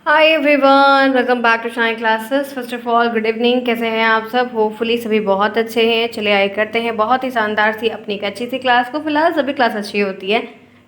Hi everyone, welcome back to Shine Classes. First of all good evening. कैसे हैं आप सब? होपफुली सभी बहुत अच्छे हैं। चलिए आए करते हैं बहुत ही शानदार सी अपनी एक अच्छी सी क्लास को। फिलहाल सभी क्लास अच्छी होती है,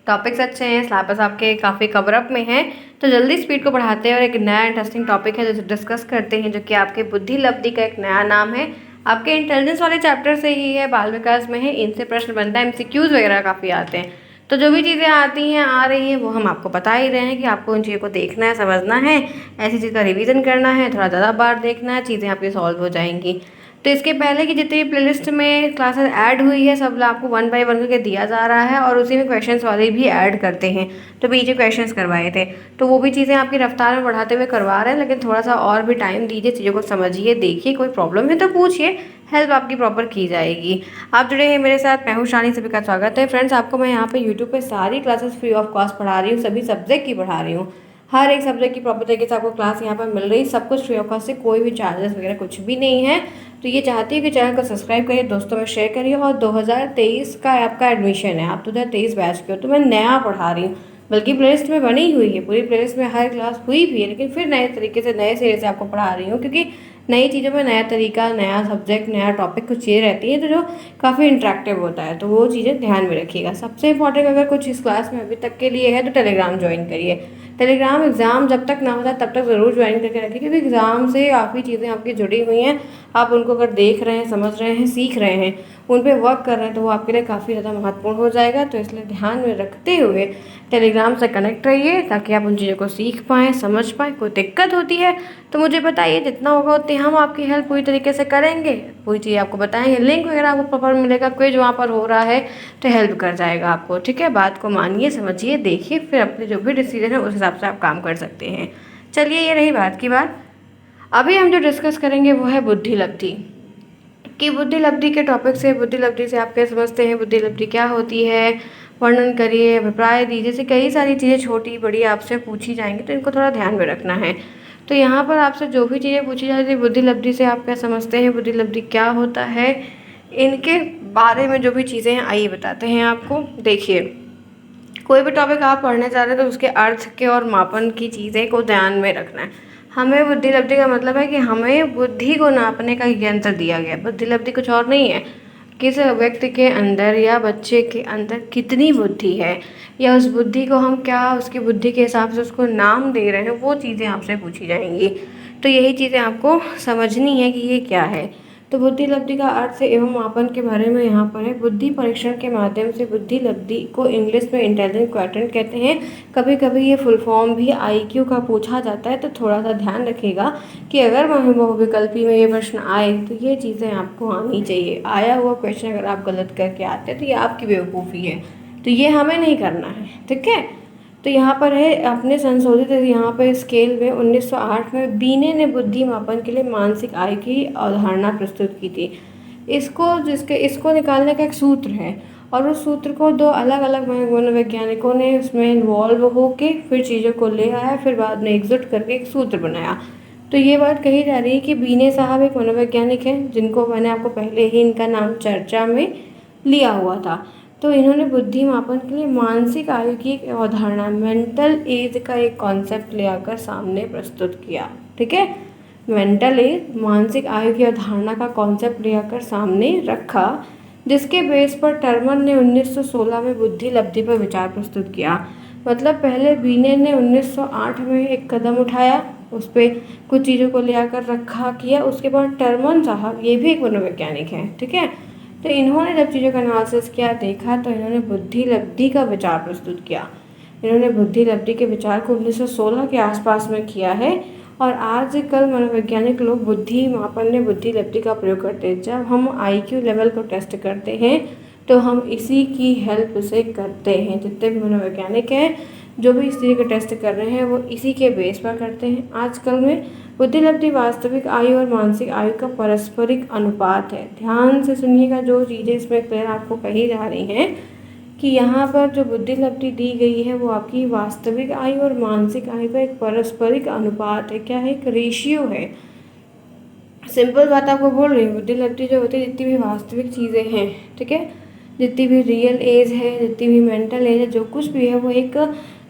टॉपिक्स अच्छे हैं, सिलेबस आपके काफ़ी कवर अप में है, तो जल्दी स्पीड को बढ़ाते हैं और एक नया इंटरेस्टिंग टॉपिक है जो डिस्कस करते हैं, जो कि आपके बुद्धि लब्धि का एक नया नाम है। आपके इंटेलिजेंस वाले चैप्टर से ही है, बाल विकास में है, इनसे प्रश्न बनता है, एमसीक्यूज वगैरह काफ़ी आते हैं। तो जो भी चीज़ें आती हैं आ रही हैं वो हम आपको बता ही रहे हैं कि आपको उन चीज़ों को देखना है, समझना है, ऐसी चीज़ का रिवीजन करना है, थोड़ा ज़्यादा बार देखना है, चीज़ें आपकी सॉल्व हो जाएंगी। तो इसके पहले की जितनी भी प्लेलिस्ट में क्लासेस ऐड हुई है सब आपको वन बाय वन करके दिया जा रहा है, और उसी में क्वेश्चंस वाले भी ऐड करते हैं। तो बीच में क्वेश्चंस करवाए थे, तो वो भी चीज़ें आपकी रफ्तार में बढ़ाते हुए करवा रहे हैं, लेकिन थोड़ा सा और भी टाइम दीजिए, चीज़ों को समझिए, देखिए, कोई प्रॉब्लम है तो पूछिए, हेल्प आपकी प्रॉपर की जाएगी। आप जुड़े हैं मेरे साथ, मैं हूँ शानी, सभी का स्वागत है। फ्रेंड्स, आपको मैं यहाँ पे यूट्यूब पे सारी क्लासेस फ्री ऑफ कॉस्ट पढ़ा रही हूँ, सभी सब्जेक्ट की पढ़ा रही हूँ। हर एक सब्जेक्ट की प्रॉपर तरीके से आपको क्लास यहाँ पर मिल रही, सब कुछ फ्री ऑफ कॉस्ट से, कोई भी चार्जेस वगैरह कुछ भी नहीं है। तो ये चाहती हूँ कि चैनल को सब्सक्राइब करिए, दोस्तों में शेयर करिए। और 2023 का आपका एडमिशन है, आप 2023 बैच के हो, तो मैं नया पढ़ा रही हूँ, बल्कि प्लेलिस्ट में बनी हुई है, पूरी प्लेलिस्ट में हर क्लास हुई भी है, लेकिन फिर नए तरीके से नए सिरे से आपको पढ़ा रही हूँ, क्योंकि नई चीज़ों में नया तरीका, नया सब्जेक्ट, नया टॉपिक कुछ चीज़ें रहती हैं तो जो काफ़ी इंटरेक्टिव होता है, तो वो चीज़ें ध्यान में रखिएगा। सबसे इंपॉर्टेंट, अगर कुछ इस क्लास में अभी तक के लिए है तो टेलीग्राम ज्वाइन करिए। टेलीग्राम एग्ज़ाम जब तक ना होता तब तक ज़रूर ज्वाइन करके रखिए, क्योंकि एग्ज़ाम से काफ़ी चीज़ें आपकी जुड़ी हुई हैं। आप उनको अगर देख रहे हैं, समझ रहे हैं, सीख रहे हैं, उन पर वर्क कर रहे हैं, तो वो आपके लिए काफ़ी ज़्यादा महत्वपूर्ण हो जाएगा। तो इसलिए ध्यान में रखते हुए टेलीग्राम से कनेक्ट रहिए, ताकि आप उन चीज़ों को सीख पाएँ, समझ पाएँ। कोई दिक्कत होती है तो मुझे बताइए, जितना होगा उतनी हम आपकी हेल्प पूरी तरीके से करेंगे, पूरी चीज़ आपको बताएंगे। लिंक वगैरह आपको प्रॉपर मिलेगा, क्विज वहाँ पर हो रहा है तो हेल्प कर जाएगा आपको। ठीक है, बात को मानिए, समझिए, देखिए, फिर अपने जो भी डिसीजन है उस हिसाब से आप काम कर सकते हैं। चलिए, ये रही बात की बात। अभी हम जो डिस्कस करेंगे वो है बुद्धि लब्धि। कि बुद्धि लब्धि के टॉपिक से, बुद्धि लब्धि से आप क्या समझते हैं, बुद्धि लब्धि क्या होती है, वर्णन करिए, अभिप्राय दीजिए, जैसे कई सारी चीज़ें छोटी बड़ी आपसे पूछी जाएंगी, तो इनको थोड़ा ध्यान में रखना है। तो यहाँ पर आपसे जो भी चीज़ें पूछी जाती है, बुद्धि लब्धि से आप क्या समझते हैं, बुद्धि लब्धि क्या होता है, इनके बारे में जो भी चीज़ें हैं आइए बताते हैं आपको। देखिए, कोई भी टॉपिक आप पढ़ने जा रहे हैं तो उसके अर्थ के और मापन की चीज़ें को ध्यान में रखना है। हमें बुद्धि लब्धि का मतलब है कि हमें बुद्धि को नापने का यंत्र दिया गया। बुद्धि लब्धि कुछ और नहीं है, किस व्यक्ति के अंदर या बच्चे के अंदर कितनी बुद्धि है, या उस बुद्धि को हम क्या, उसकी बुद्धि के हिसाब से उसको नाम दे रहे हैं, वो चीज़ें आपसे पूछी जाएंगी। तो यही चीज़ें आपको समझनी है कि ये क्या है। तो बुद्धि लब्धि का अर्थ एवं मापन के बारे में यहाँ पर है। बुद्धि परीक्षण के माध्यम से बुद्धि लब्धि को इंग्लिश में इंटेलिजेंस क्वाड्रेंट कहते हैं। कभी कभी ये फुल फॉर्म भी आईक्यू का पूछा जाता है, तो थोड़ा सा ध्यान रखिएगा कि अगर बहुविकल्पी में ये प्रश्न आए तो ये चीज़ें आपको आनी चाहिए। आया हुआ क्वेश्चन अगर आप गलत करके आते हैं तो ये आपकी बेवकूफ़ी है, तो ये हमें नहीं करना है। ठीक है, तो यहाँ पर है अपने संशोधित, यहाँ पर स्केल में 1908 में बीने ने बुद्धि मापन के लिए मानसिक आय की अवधारणा प्रस्तुत की थी। इसको निकालने का एक सूत्र है, और उस सूत्र को दो अलग अलग मनोवैज्ञानिकों ने उसमें इन्वॉल्व होके फिर चीज़ों को ले आया, फिर बाद में एकजुट करके एक सूत्र बनाया। तो ये बात कही जा रही है कि बीने साहब एक मनोवैज्ञानिक हैं, जिनको मैंने आपको पहले ही इनका नाम चर्चा में लिया हुआ था। तो इन्होंने बुद्धि मापन के लिए मानसिक आयु की एक अवधारणा, मेंटल एज का एक कॉन्सेप्ट ले आकर सामने प्रस्तुत किया। ठीक है, मेंटल एज, मानसिक आयु की अवधारणा का कॉन्सेप्ट ले आकर सामने रखा, जिसके बेस पर टर्मन ने 1916 में बुद्धि लब्धि पर विचार प्रस्तुत किया। मतलब पहले बीने ने 1908 में एक कदम उठाया, उस पर कुछ चीज़ों को ले आकर रखा किया, उसके बाद टर्मन साहब, ये भी एक मनोवैज्ञानिक हैं, ठीक है, तो इन्होंने जब चीज़ों का एनालिसिस किया, देखा, तो इन्होंने बुद्धि लब्धि का विचार प्रस्तुत किया। इन्होंने बुद्धि लब्धि के विचार को 1916 के आसपास में किया है, और आजकल मनोवैज्ञानिक लोग बुद्धि मापन में बुद्धि लब्धि का प्रयोग करते हैं। जब हम आईक्यू लेवल को टेस्ट करते हैं तो हम इसी की हेल्प से करते हैं। जितने भी मनोवैज्ञानिक हैं जो भी इस तरह के टेस्ट कर रहे हैं वो इसी के बेस पर करते हैं। आजकल में बुद्धि लब्धि वास्तविक आयु और मानसिक आयु का पारस्परिक अनुपात है। ध्यान से सुनिएगा, जो चीज़ें इसमें क्लियर आपको कही जा रही हैं कि यहाँ पर जो बुद्धि लब्धि दी गई है वो आपकी वास्तविक आयु और मानसिक आयु का एक पारस्परिक अनुपात है। क्या है? एक रेशियो है। सिंपल बात आपको बोल रही हूँ, बुद्धि लब्धि जो होती है, जितनी भी वास्तविक चीज़ें हैं, ठीक है, जितनी भी रियल एज है, जितनी भी मेंटल एज है, जो कुछ भी है, वो एक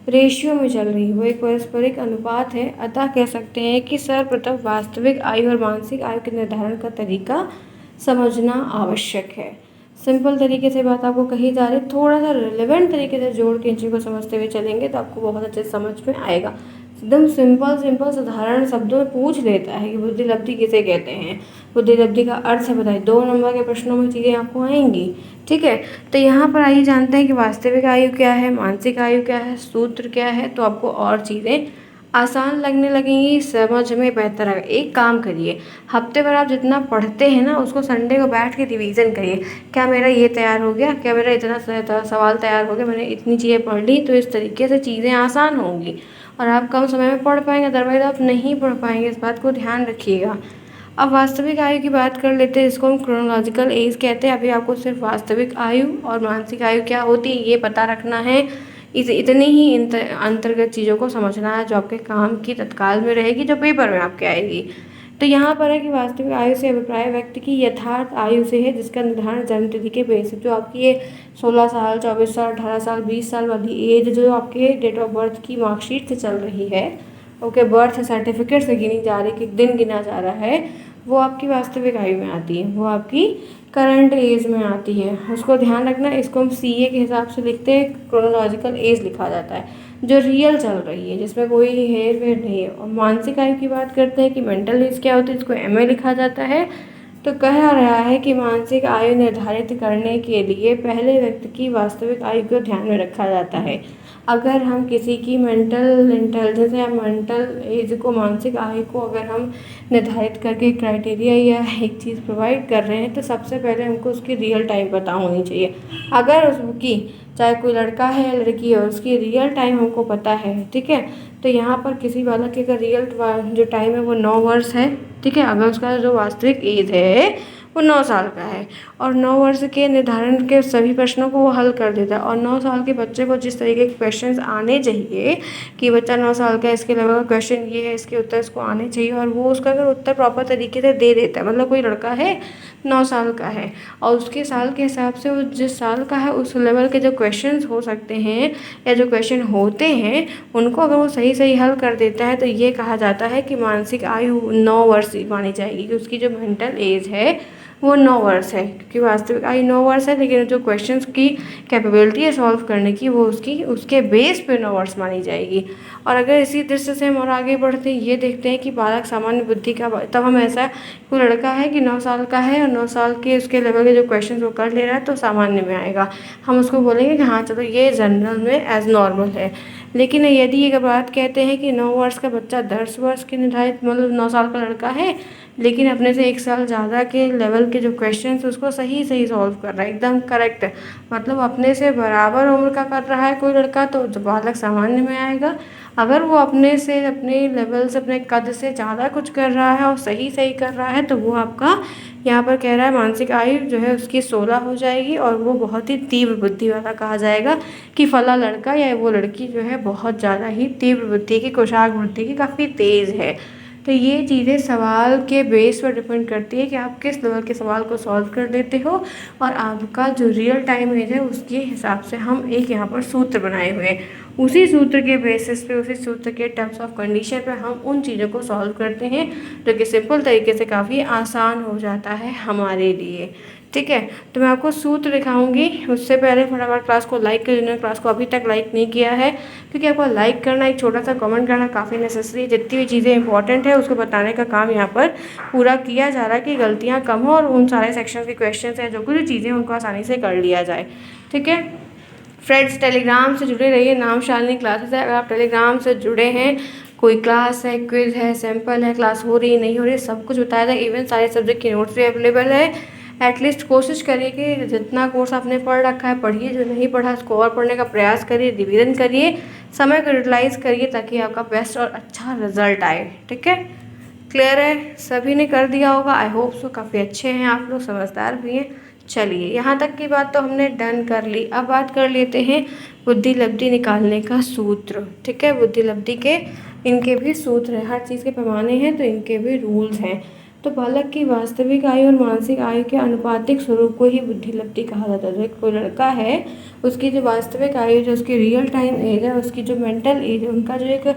रेशियो में चल रही है, वो एक पारस्परिक अनुपात है। अतः कह सकते हैं कि सर्वप्रथम वास्तविक आयु और मानसिक आयु के निर्धारण का तरीका समझना आवश्यक है। सिंपल तरीके से बात आपको कही जा रही है, थोड़ा सा रिलेवेंट तरीके से जोड़ के इन चीज़ों को समझते हुए चलेंगे तो आपको बहुत अच्छे से समझ में आएगा। एकदम सिंपल साधारण शब्दों में पूछ लेता है कि बुद्धि लब्धि किसे कहते हैं, बुद्धि लब्धि का अर्थ है बताइए। 2 नंबर के प्रश्नों में चीज़ें आपको आएंगी, ठीक है। तो यहाँ पर आइए जानते हैं कि वास्तविक आयु क्या है, मानसिक आयु क्या है, सूत्र क्या है, तो आपको और चीज़ें आसान लगने लगेंगी, समझ में बेहतर आएगा। एक काम करिए, हफ्ते भर आप जितना पढ़ते हैं ना उसको संडे को बैठ के रिवीजन करिए। क्या मेरा ये तैयार हो गया, क्या मेरा इतना सवाल तैयार हो गया, मैंने इतनी चीज़ें पढ़ ली, तो इस तरीके से चीज़ें आसान होंगी और आप कम समय में पढ़ पाएंगे, अदरवाइज आप नहीं पढ़ पाएंगे। इस बात को ध्यान रखिएगा। अब वास्तविक आयु की बात कर लेते हैं, इसको हम क्रोनोलॉजिकल एज कहते हैं। अभी आपको सिर्फ वास्तविक आयु और मानसिक आयु क्या होती है ये पता रखना है। इतनी ही अंतर्गत चीज़ों को समझना है जो आपके काम की तत्काल में रहेगी, जो पेपर में आपके आएगी। तो यहाँ पर है कि वास्तविक आयु से अभिप्राय व्यक्ति की यथार्थ आयु से है, जिसका निर्धारण जन्म तिथि के बेस जो आपकी ये 16 साल, 24 साल, 18 साल, 20 साल वाली एज जो आपके डेट ऑफ बर्थ की मार्कशीट से चल रही है, ओके, बर्थ सर्टिफिकेट से गिनी जा रही, कि दिन गिना जा रहा है, वो आपकी वास्तविक आयु में आती है, वो आपकी करंट एज में आती है। उसको ध्यान रखना। इसको हम सीए के हिसाब से लिखते हैं, क्रोनोलॉजिकल एज लिखा जाता है, जो रियल चल रही है, जिसमें कोई हेर फेर नहीं है। और मानसिक आयु की बात करते हैं कि मेंटल एज क्या होती है, इसको एमए लिखा जाता है। तो कह रहा है कि मानसिक आयु निर्धारित करने के लिए पहले व्यक्ति की वास्तविक आयु को ध्यान में रखा जाता है। अगर हम किसी की मेंटल इंटेलिजेंस या मेंटल एज को, मानसिक आयु को अगर हम निर्धारित करके क्राइटेरिया या एक चीज़ प्रोवाइड कर रहे हैं, तो सबसे पहले हमको उसकी रियल टाइम पता होनी चाहिए। अगर उसकी, चाहे कोई लड़का है या लड़की है, उसकी रियल टाइम हमको पता है, ठीक है। तो यहाँ पर किसी बालक की अगर रियल जो टाइम है वो 9 वर्ष है, ठीक है। अगर उसका जो वास्तविक एज है वो 9 साल का है और 9 वर्ष के निर्धारण के सभी प्रश्नों को वो हल कर देता है। और 9 साल के बच्चे को जिस तरीके के क्वेश्चंस आने चाहिए कि बच्चा 9 साल का है, इसके लेवल का क्वेश्चन ये है, इसके उत्तर इसको आने चाहिए, और वो उसका अगर उत्तर प्रॉपर तरीके से दे देता है, मतलब कोई लड़का है 9 साल का है और उसके साल के हिसाब से वो जिस साल का है उस लेवल के जो क्वेश्चंस हो सकते हैं या जो क्वेश्चन होते हैं उनको अगर वो सही सही हल कर देता है, तो ये कहा जाता है कि मानसिक आयु 9 वर्ष मानी जाएगी, कि उसकी जो मेंटल एज है वो 9 वर्ष है। क्योंकि वास्तविक आयु 9 वर्ष है, लेकिन जो क्वेश्चंस की कैपेबिलिटी है सॉल्व करने की, वो उसके बेस पे 9 वर्ष मानी जाएगी। और अगर इसी दृष्टि से हम और आगे बढ़ते हैं, ये देखते हैं कि बालक सामान्य बुद्धि का, तब हम ऐसा, कोई लड़का है कि 9 साल का है और 9 साल के उसके लेवल के जो क्वेश्चन वो कर ले रहा है, तो सामान्य में आएगा। हम उसको बोलेंगे कि हाँ चलो ये जनरल में एज नॉर्मल है। लेकिन यदि एक बात कहते हैं कि 9 वर्ष का बच्चा 10 वर्ष के निर्धारित, मतलब 9 साल का लड़का है लेकिन अपने से 1 साल ज़्यादा के लेवल के जो क्वेश्चन उसको सही सही सॉल्व कर रहा है, एकदम करेक्ट, मतलब अपने से बराबर उम्र का कर रहा है कोई लड़का, तो बालक सामान्य में आएगा। अगर वो अपने से, अपने लेवल से, अपने कद से ज़्यादा कुछ कर रहा है और सही सही कर रहा है, तो वो आपका यहाँ पर कह रहा है मानसिक आयु जो है उसकी 16 हो जाएगी और वो बहुत ही तीव्र बुद्धि वाला कहा जाएगा, कि फला लड़का या वो लड़की जो है बहुत ज़्यादा ही तीव्र बुद्धि की, कुशाग्र बुद्धि की, काफ़ी तेज़ है। तो ये चीज़ें सवाल के बेस पर डिपेंड करती है कि आप किस लेवल के सवाल को सॉल्व कर लेते हो, और आपका जो रियल टाइम एज है उसके हिसाब से हम एक यहाँ पर सूत्र बनाए हुए हैं। उसी सूत्र के बेसिस पे, उसी सूत्र के टर्म्स ऑफ कंडीशन पे हम उन चीज़ों को सॉल्व करते हैं, जो कि सिंपल तरीके से काफ़ी आसान हो जाता है हमारे लिए, ठीक है। तो मैं आपको सूत्र दिखाऊंगी, उससे पहले फटाफट क्लास को लाइक कर देना, क्लास को अभी तक लाइक नहीं किया है, क्योंकि आपको लाइक करना, एक छोटा सा कमेंट करना काफ़ी नेसेसरी है। जितनी भी चीज़ें इंपॉर्टेंट है उसको बताने का काम यहाँ पर पूरा किया जा रहा है, कि गलतियाँ कम हो और उन सारे सेक्शन के क्वेश्चन हैं जो कुछ चीज़ें उनको आसानी से कर लिया जाए, ठीक है। फ्रेंड्स, टेलीग्राम से जुड़े रहिए, नाम शालिनी क्लासेस है। अगर आप टेलीग्राम से जुड़े हैं, कोई क्लास है, क्विज है, सैम्पल है, क्लास हो रही नहीं हो रही, सब कुछ बताया जाए, इवन सारे सब्जेक्ट की नोट्स भी अवेलेबल है। एटलीस्ट कोशिश करिए कि जितना कोर्स आपने पढ़ रखा है पढ़िए, जो नहीं पढ़ा उसको और पढ़ने का प्रयास करिए, रिवीजन करिए, समय को यूटिलाइज़ करिए, ताकि आपका बेस्ट और अच्छा रिजल्ट आए, ठीक है। क्लियर है? सभी ने कर दिया होगा, आई होप सो। काफ़ी अच्छे हैं आप लोग, समझदार भी हैं। चलिए, यहाँ तक की बात तो हमने डन कर ली। अब बात कर लेते हैं बुद्धि लब्धि निकालने का सूत्र, ठीक है। बुद्धि लब्धि के इनके भी सूत्र हैं, हर चीज़ के पैमाने हैं तो इनके भी रूल्स हैं। तो बालक की वास्तविक आयु और मानसिक आयु के अनुपातिक स्वरूप को ही बुद्धि लब्धि कहा जाता है। जो कोई लड़का है उसकी जो वास्तविक आयु, जो उसकी रियल टाइम एज है, उसकी जो मेंटल एज है, उनका जो एक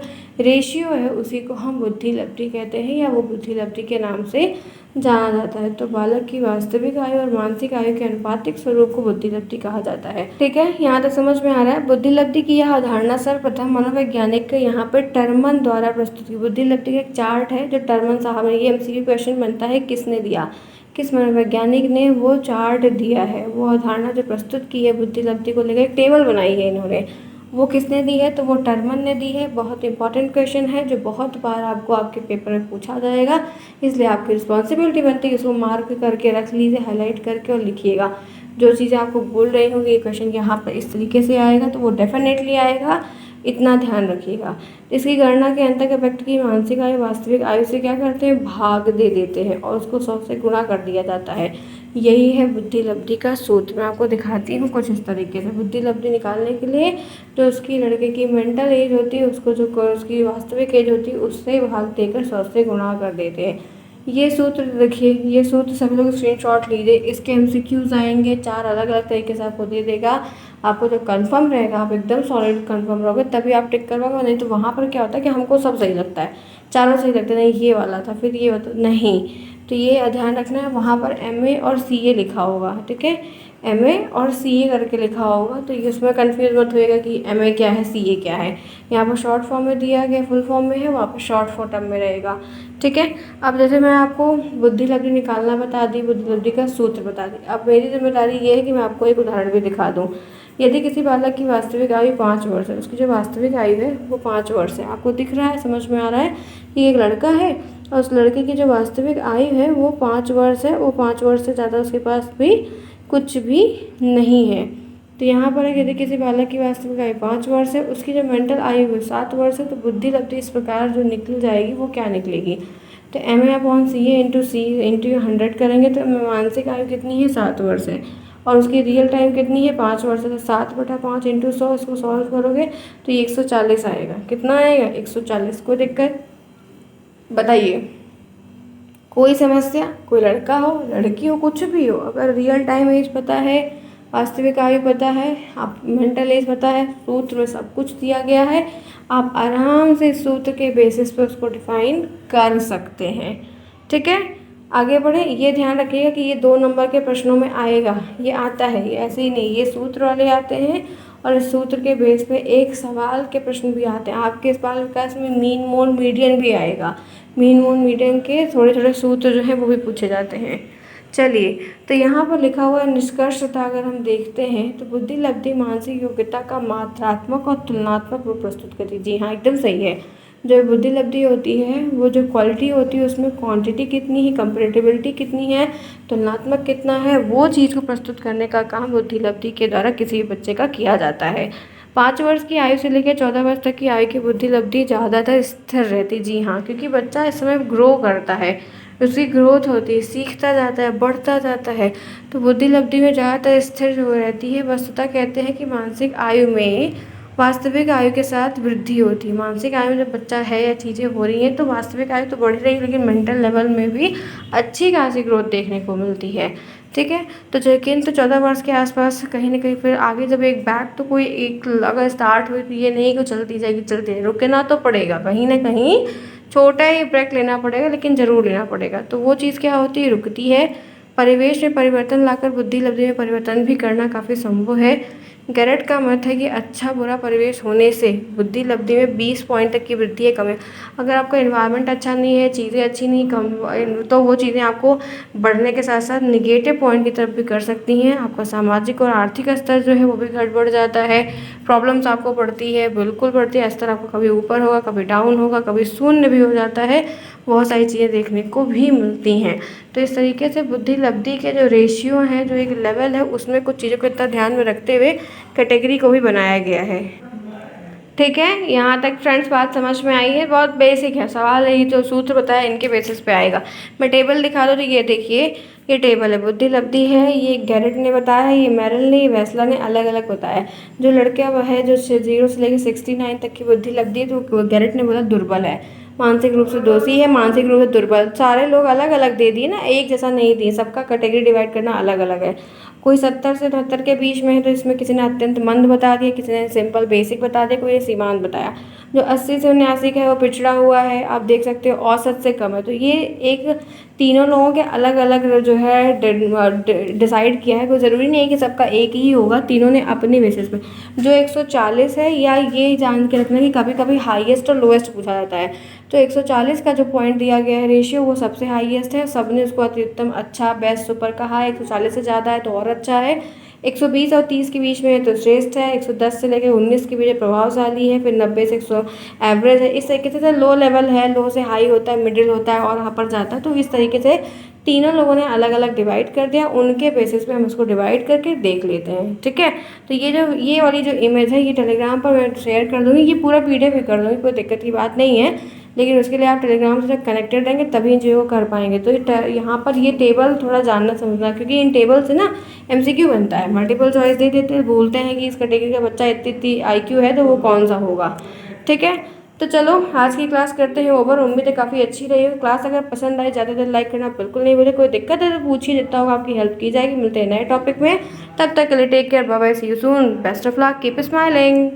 रेशियो है उसी को हम बुद्धि लब्धि कहते हैं, या वो बुद्धि लब्धि के नाम से जाना जाता है। तो बालक की वास्तविक आयु और मानसिक आयु के अनुपातिक स्वरूप को बुद्धि लब्धि कहा जाता है। ठीक है, यहाँ तक समझ में आ रहा है। बुद्धि लब्धि की यह अवधारणा सर्वप्रथम मनोवैज्ञानिक यहाँ पे टर्मन द्वारा प्रस्तुत की। बुद्धि लब्धि का एक चार्ट है जो टर्मन साहब ने, ये एमसीक्यू क्वेश्चन बनता है, किसने दिया, किस मनोवैज्ञानिक ने वो चार्ट दिया है, वो अवधारणा जो प्रस्तुत की है बुद्धि लब्धि को लेकर, एक टेबल बनाई है इन्होंने, वो किसने दी है, तो वो टर्मन ने दी है। बहुत इंपॉर्टेंट क्वेश्चन है जो बहुत बार आपको आपके पेपर में पूछा जाएगा, इसलिए आपकी रिस्पॉन्सिबिलिटी बनती है इसको मार्क करके रख लीजिए, हाईलाइट करके, और लिखिएगा। जो चीज़ें आपको बोल रही होंगी ये क्वेश्चन यहाँ पर इस तरीके से आएगा तो वो डेफिनेटली आएगा, इतना ध्यान रखिएगा। इसकी गणना के अंतर्गत व्यक्ति की मानसिक आयु वास्तविक आयु से क्या करते हैं, भाग दे देते हैं और उसको 100 से गुणा कर दिया जाता है। यही है बुद्धि लब्धि का सूत्र। मैं आपको दिखाती हूँ कुछ इस तरीके से। बुद्धि लब्धि निकालने के लिए जो उसकी लड़के की मेंटल एज होती है उसको जो उसकी वास्तविक एज होती है उससे भाग देकर 100 से गुणा कर देते हैं। ये सूत्र देखिए, ये सूत्र सभी लोग स्क्रीनशॉट लीजिए। इसके एमसीक्यूज आएंगे, 4 अलग अलग तरीके से आपको दे देगा। आपको जब कंफर्म रहेगा, आप एकदम सॉलिड कंफर्म रहोगे तभी आप टिक करवाओगे, नहीं तो वहाँ पर क्या होता है कि हमको सब सही लगता है, चारों सही लगता है, नहीं ये वाला था फिर ये नहीं। तो ये ध्यान रखना है, वहाँ पर MA और CA लिखा होगा। ठीक है, MA और CA करके लिखा होगा, तो इसमें कन्फ्यूज मत होएगा कि MA क्या है CA क्या है। यहाँ पर शॉर्ट फॉर्म में दिया गया, फुल फॉर्म में है, वहाँ पर शॉर्ट फॉर्म में रहेगा। ठीक है, अब जैसे मैं आपको बुद्धि लब्धि निकालना बता दी, बुद्धि लब्धि का सूत्र बता दी, अब मेरी जिम्मेदारी ये है कि मैं आपको एक उदाहरण भी दिखा दूँ। यदि किसी बालक की वास्तविक आयु 5 वर्ष है, उसकी जो वास्तविक आयु है वो 5 वर्ष है, आपको दिख रहा है, समझ में आ रहा है कि एक लड़का है और उस लड़के की जो वास्तविक आयु है वो 5 वर्ष है, वो 5 वर्ष से ज़्यादा उसके पास भी कुछ भी नहीं है। तो यहाँ पर यदि किसी बालक की वास्तविक आयु 5 वर्ष है, उसकी जो मेंटल आयु है 7 वर्ष है, तो बुद्धि लब्धि इस प्रकार जो निकल जाएगी वो क्या निकलेगी, तो MA/CA इंटू C इंटू 100 करेंगे तो मानसिक आयु कितनी है, 7 वर्ष है, और उसकी रियल टाइम कितनी है, 5 वर्ष है। तो 7/5 इंटू 100, इसको सॉल्व करोगे तो ये 140 आएगा। कितना आएगा, 140। कोई दिक्कत बताइए, कोई समस्या, कोई लड़का हो लड़की हो कुछ भी हो, अगर रियल टाइम एज पता है, वास्तविक आयु पता है, आप मेंटल एज पता है, सूत्र में सब कुछ दिया गया है, आप आराम से सूत्र के बेसिस पे उसको डिफाइन कर सकते हैं। ठीक है, आगे बढ़े। ये ध्यान रखिएगा कि ये 2 नंबर के प्रश्नों में आएगा, ये आता है, ये ऐसे ही नहीं, ये सूत्र वाले आते हैं और इस सूत्र के बेस पे एक सवाल के प्रश्न भी आते हैं। आपके इस बाल विकास में मीन मोड मीडियन भी आएगा, मीन मोड मीडियन के थोड़े थोड़े सूत्र जो हैं वो भी पूछे जाते हैं। चलिए, तो यहाँ पर लिखा हुआ निष्कर्षता अगर हम देखते हैं तो बुद्धि लब्धि मानसिक योग्यता का मात्रात्मक और तुलनात्मक रूप प्रस्तुत करती है। जी हाँ, एकदम सही है। जो बुद्धि लब्धि होती है वो जो क्वालिटी होती है उसमें क्वांटिटी कितनी है, कंपेरेटिबिलिटी कितनी है, तुलनात्मक कितना है, वो चीज़ को प्रस्तुत करने का काम बुद्धि लब्धि के द्वारा किसी भी बच्चे का किया जाता है। 5 वर्ष की आयु से लेकर 14 वर्ष तक की आयु की बुद्धि लब्धि ज़्यादातर स्थिर रहती। जी हाँ, क्योंकि बच्चा इस समय ग्रो करता है, उसकी ग्रोथ होती है, सीखता जाता है, बढ़ता जाता है, तो बुद्धि लब्धि में ज़्यादातर स्थिर हो रहती है। वस्तुतः कहते हैं कि मानसिक आयु में वास्तविक आयु के साथ वृद्धि होती है। मानसिक आयु में जब बच्चा है या चीज़ें हो रही हैं तो वास्तविक आयु तो बढ़ रही है, लेकिन मेंटल लेवल में भी अच्छी खासी ग्रोथ देखने को मिलती है। ठीक है, तो लेकिन तो 14 वर्ष के आसपास कहीं ना कहीं फिर आगे जब एक बैक तो कोई एक अगर स्टार्ट हुई तो ये नहीं कि चलती जाएगी, चलती है, रुकना तो पड़ेगा, कहीं ना कहीं छोटा ही ब्रेक लेना पड़ेगा, लेकिन ज़रूर लेना पड़ेगा। तो वो चीज़ क्या होती है, रुकती है। परिवेश में परिवर्तन लाकर बुद्धि लब्धि में परिवर्तन भी करना काफ़ी संभव है। गैरेट का मत है कि अच्छा बुरा परिवेश होने से बुद्धि लब्धि में 20 पॉइंट तक की वृद्धि है, कम है। अगर आपका इन्वायरमेंट अच्छा नहीं है, चीज़ें अच्छी नहीं कम, तो वो चीज़ें आपको बढ़ने के साथ साथ निगेटिव पॉइंट की तरफ भी कर सकती हैं। आपका सामाजिक और आर्थिक स्तर जो है वो भी बढ़ जाता है, प्रॉब्लम्स आपको बढ़ती है, बिल्कुल बढ़ती है। स्तर आपको कभी ऊपर होगा, कभी डाउन होगा, कभी शून्य भी हो जाता है, बहुत सारी चीज़ें देखने को भी मिलती हैं। तो इस तरीके से बुद्धि लब्धि के जो रेशियो हैं, जो एक लेवल है, उसमें कुछ चीज़ों को इतना ध्यान में रखते हुए कैटेगरी को भी बनाया गया है। ठीक है, यहाँ तक फ्रेंड्स बात समझ में आई है, बहुत बेसिक है सवाल है, ये जो सूत्र बताया इनके बेसिस पे आएगा। मैं टेबल दिखा दूँ तो ये देखिए, ये टेबल है, बुद्धि लब्धि है, ये गैरेट ने बताया, ये मेरिल ने, ये वेस्ला ने अलग अलग बताया। जो लड़का है जो 0 से लेकर 69 तक की बुद्धि लब्धि है तो गैरेट ने बोला दुर्बल है, मानसिक रूप से दोषी है, मानसिक रूप से दुर्बल। सारे लोग अलग अलग दे दिए ना, एक जैसा नहीं दिए, सबका कैटेगरी डिवाइड करना अलग अलग है। कोई 70 से 72 के बीच में है तो इसमें किसी ने अत्यंत मंद बता दिया, किसी ने सिंपल बेसिक बता दिया, कोई ने सीमांत बताया। जो 80 से 79 का है वो पिछड़ा हुआ है, आप देख सकते हो औसत से कम है। तो ये एक तीनों लोगों के अलग अलग जो है डिसाइड किया है, कोई ज़रूरी नहीं है कि सबका एक ही होगा, तीनों ने अपनी बेसिस पे। जो 140 है, या ये जान के रखना कि कभी कभी हाईएस्ट और लोएस्ट पूछा जाता है, तो 140 का जो पॉइंट दिया गया है रेशियो, वो सबसे हाईएस्ट है, सबने उसको अति उत्तम, अच्छा, बेस्ट, सुपर कहा है। 140 से ज़्यादा है तो और अच्छा है, 120 और 30 के बीच में है तो श्रेष्ठ है, 110 से लेकर 19 के बीच प्रभावशाली है, फिर 90 से 100 एवरेज है। इस तरीके से लो लेवल है, लो से हाई होता है, मिडिल होता है और अपर जाता है। तो इस तरीके से तीनों लोगों ने अलग अलग डिवाइड कर दिया, उनके बेसिस पे हम इसको डिवाइड करके देख लेते हैं, ठीक है। तो ये वाली जो इमेज है, ये टेलीग्राम पर मैं शेयर कर दूँगी, ये पूरा PDF भी कर दूँगी, कोई दिक्कत की बात नहीं है, लेकिन उसके लिए आप टेलीग्राम से कनेक्टेड रहेंगे तभी जो कर पाएंगे। तो यहाँ पर ये टेबल थोड़ा जानना समझना, क्योंकि इन टेबल से ना MCQ बनता है, मल्टीपल चॉइस दे देते हैं, बोलते हैं कि इस कैटेगरी का बच्चा इतनी इतनी IQ है तो वो कौन सा होगा, ठीक है। तो चलो आज की क्लास करते हैं ओवर, उम्मीद है काफ़ी अच्छी रही हो क्लास। अगर पसंद आए ज़्यादा देर लाइक करना बिल्कुल नहीं भूले, कोई दिक्कत है तो पूछिए, जितना होगा आपकी हेल्प की जाएगी। मिलते हैं नए टॉपिक में, तब तक के लिए take care, bye bye, see you soon, best of luck, keep smiling.